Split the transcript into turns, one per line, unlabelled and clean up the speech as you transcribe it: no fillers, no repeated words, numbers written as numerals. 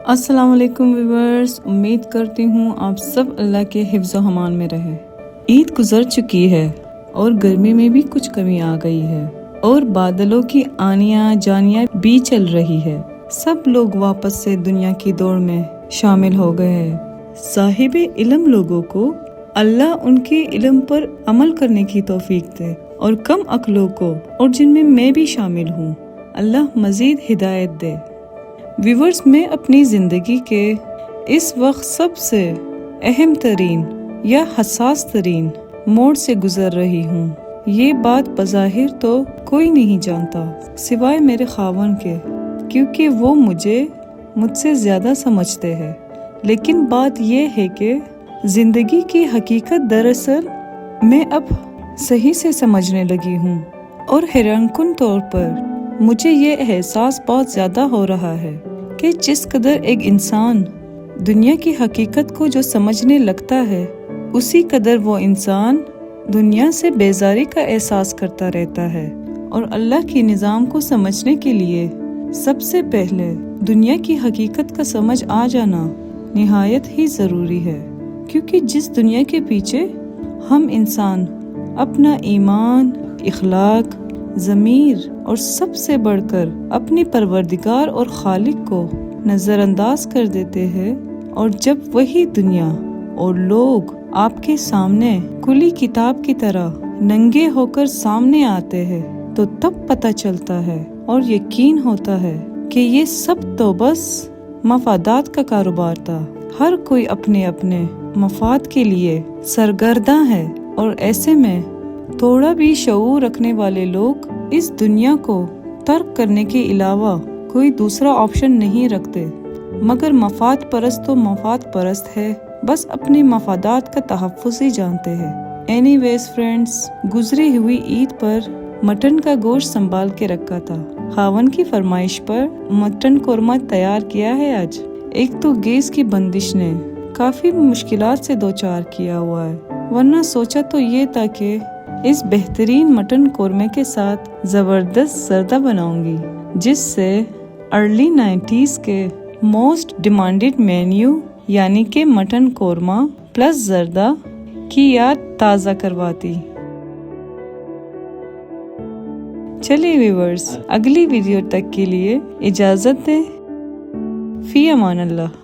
السلام علیکم ویورز، امید کرتی ہوں آپ سب اللہ کے حفظ و امان میں رہے۔ عید گزر چکی ہے اور گرمی میں بھی کچھ کمی آ گئی ہے اور بادلوں کی آنیاں جانیاں بھی چل رہی ہے۔ سب لوگ واپس سے دنیا کی دوڑ میں شامل ہو گئے ہیں۔ صاحب علم لوگوں کو اللہ ان کے علم پر عمل کرنے کی توفیق دے اور کم عقلوں کو، اور جن میں بھی شامل ہوں، اللہ مزید ہدایت دے۔ ویورز، میں اپنی زندگی کے اس وقت سب سے اہم ترین یا حساس ترین موڑ سے گزر رہی ہوں۔ یہ بات بظاہر تو کوئی نہیں جانتا سوائے میرے خاوند کے، کیونکہ وہ مجھ سے زیادہ سمجھتے ہیں۔ لیکن بات یہ ہے کہ زندگی کی حقیقت دراصل میں اب صحیح سے سمجھنے لگی ہوں، اور حیران کن طور پر مجھے یہ احساس بہت زیادہ ہو رہا ہے کہ جس قدر ایک انسان دنیا کی حقیقت کو جو سمجھنے لگتا ہے، اسی قدر وہ انسان دنیا سے بیزاری کا احساس کرتا رہتا ہے۔ اور اللہ کی نظام کو سمجھنے کے لیے سب سے پہلے دنیا کی حقیقت کا سمجھ آ جانا نہایت ہی ضروری ہے، کیونکہ جس دنیا کے پیچھے ہم انسان اپنا ایمان، اخلاق، ضمیر اور سب سے بڑھ کر اپنی پروردگار اور خالق کو نظر انداز کر دیتے ہیں، اور جب وہی دنیا اور لوگ آپ کے سامنے کھلی کتاب کی طرح ننگے ہو کر سامنے آتے ہیں، تو تب پتہ چلتا ہے اور یقین ہوتا ہے کہ یہ سب تو بس مفادات کا کاروبار تھا۔ ہر کوئی اپنے اپنے مفاد کے لیے سرگرداں ہے، اور ایسے میں تھوڑا بھی شعور رکھنے والے لوگ اس دنیا کو ترک کرنے کے علاوہ کوئی دوسرا آپشن نہیں رکھتے، مگر مفاد پرست تو مفاد پرست ہے، بس اپنے مفادات کا تحفظ ہی جانتے ہیں۔ اینی ویز فرینڈز، گزری ہوئی عید پر مٹن کا گوشت سنبھال کے رکھا تھا۔ خاوند کی فرمائش پر مٹن قورمہ تیار کیا ہے آج۔ ایک تو گیس کی بندش نے کافی مشکلات سے دوچار کیا ہوا ہے، ورنہ سوچا تو یہ تھا کہ اس بہترین مٹن قورمے کے ساتھ زبردست زردہ بناؤں گی، جس سے ارلی 90s کے موسٹ ڈیمانڈڈ مینیو یعنی کہ مٹن قورمہ پلس زردہ کی یاد تازہ کرواتی۔ چلیے ویورز، اگلی ویڈیو تک کے لیے اجازت دیں۔ فی امان اللہ۔